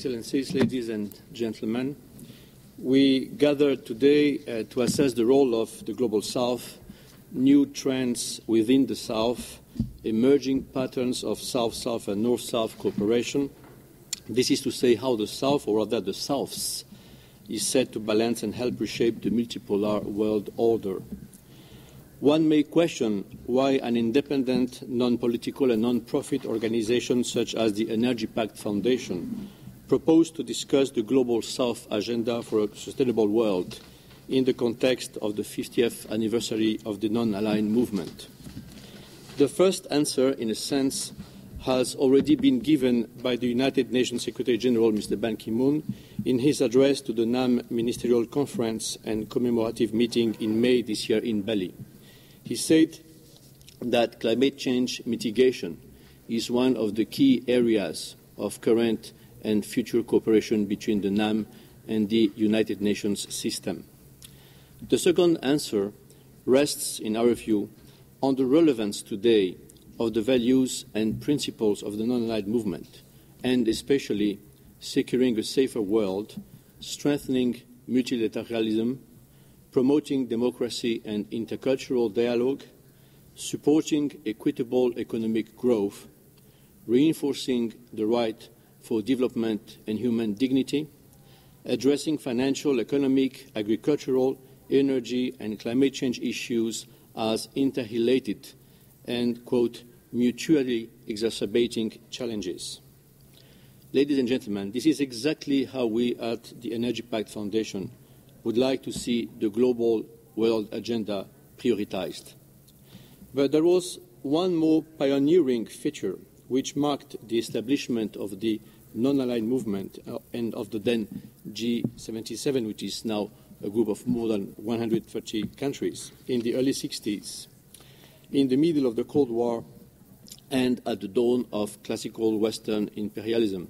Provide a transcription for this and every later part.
Excellencies, ladies and gentlemen, we gather today to assess the role of the Global South, new trends within the South, emerging patterns of South-South and North-South cooperation. This is to say how the South, or rather the Souths, is set to balance and help reshape the multipolar world order. One may question why an independent, non-political and non-profit organization such as the EnergyPact Foundation proposed to discuss the Global South agenda for a sustainable world in the context of the 50th anniversary of the non-aligned movement. The first answer, in a sense, has already been given by the United Nations Secretary General, Mr. Ban Ki-moon, in his address to the NAM Ministerial Conference and commemorative meeting in May this year in Bali. He said that climate change mitigation is one of the key areas of current and future cooperation between the NAM and the United Nations system. The second answer rests, in our view, on the relevance today of the values and principles of the non-aligned movement, and especially securing a safer world, strengthening multilateralism, promoting democracy and intercultural dialogue, supporting equitable economic growth, reinforcing the right for development and human dignity, addressing financial, economic, agricultural, energy and climate change issues as interrelated and, quote, mutually exacerbating challenges. Ladies and gentlemen, this is exactly how we at the EnergyPact Foundation would like to see the global world agenda prioritized. But there was one more pioneering feature which marked the establishment of the non-aligned movement and of the then G77, which is now a group of more than 130 countries, in the early 60s, in the middle of the Cold War and at the dawn of classical Western imperialism.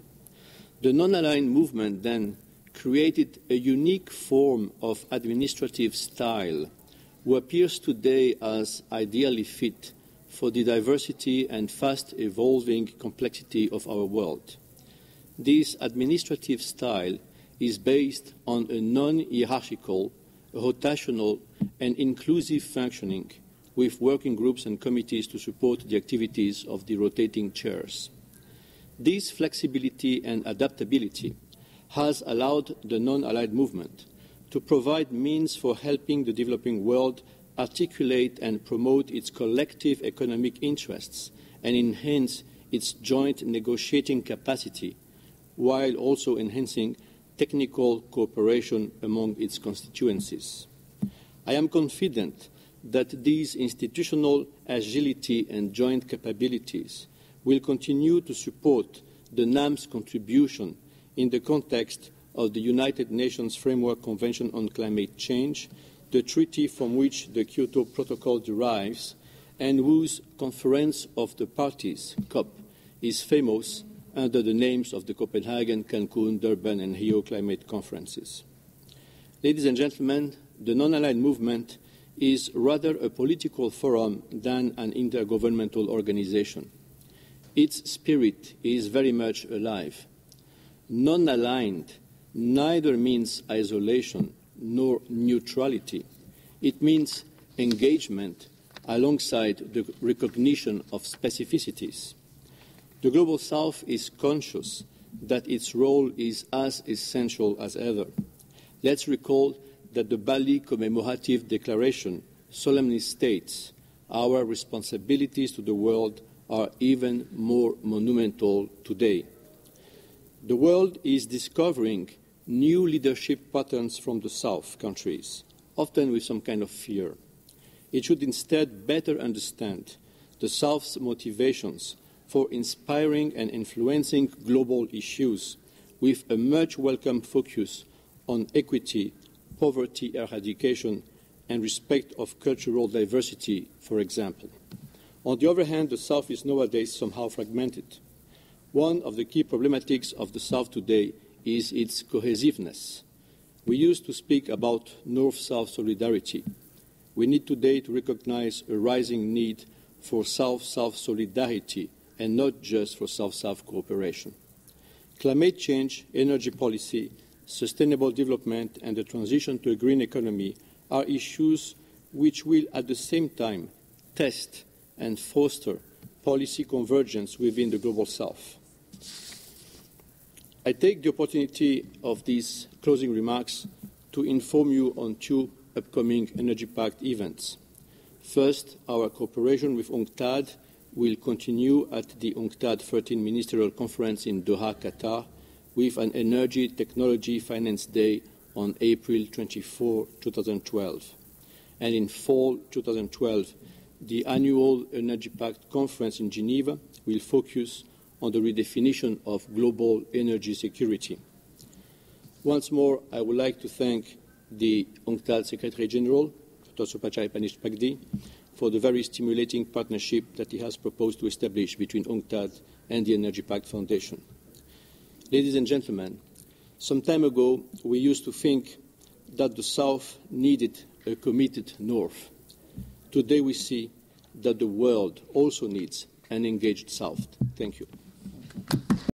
The non-aligned movement then created a unique form of administrative style who appears today as ideally fit for the diversity and fast-evolving complexity of our world. This administrative style is based on a non-hierarchical, rotational and inclusive functioning with working groups and committees to support the activities of the rotating chairs. This flexibility and adaptability has allowed the non-aligned movement to provide means for helping the developing world articulate and promote its collective economic interests and enhance its joint negotiating capacity, while also enhancing technical cooperation among its constituencies. I am confident that these institutional agility and joint capabilities will continue to support the NAM's contribution in the context of the United Nations Framework Convention on Climate Change, the treaty from which the Kyoto Protocol derives and whose Conference of the Parties, COP, is famous under the names of the Copenhagen, Cancun, Durban and Rio climate conferences. Ladies and gentlemen, the non-aligned movement is rather a political forum than an intergovernmental organization. Its spirit is very much alive. Non-aligned neither means isolation nor neutrality. It means engagement alongside the recognition of specificities. The Global South is conscious that its role is as essential as ever. Let's recall that the Bali Commemorative Declaration solemnly states our responsibilities to the world are even more monumental today. The world is discovering new leadership patterns from the South countries, often with some kind of fear. It should instead better understand the South's motivations for inspiring and influencing global issues with a much welcome focus on equity, poverty eradication, and respect of cultural diversity, for example. On the other hand, the South is nowadays somehow fragmented. One of the key problematics of the South today is its cohesiveness. We used to speak about North-South solidarity. We need today to recognize a rising need for South-South solidarity and not just for South-South cooperation. Climate change, energy policy, sustainable development, and the transition to a green economy are issues which will at the same time test and foster policy convergence within the Global South. I take the opportunity of these closing remarks to inform you on two upcoming EnergyPact events. First, our cooperation with UNCTAD will continue at the UNCTAD 13 Ministerial Conference in Doha, Qatar, with an Energy Technology Finance Day on April 24, 2012. And in fall 2012, the annual EnergyPact conference in Geneva will focus on the redefinition of global energy security. Once more, I would like to thank the UNCTAD Secretary General, Dr. Supachai Panish-Pagdi, for the very stimulating partnership that he has proposed to establish between UNCTAD and the EnergyPact Foundation. Ladies and gentlemen, some time ago we used to think that the South needed a committed North. Today we see that the world also needs an engaged South. Thank you.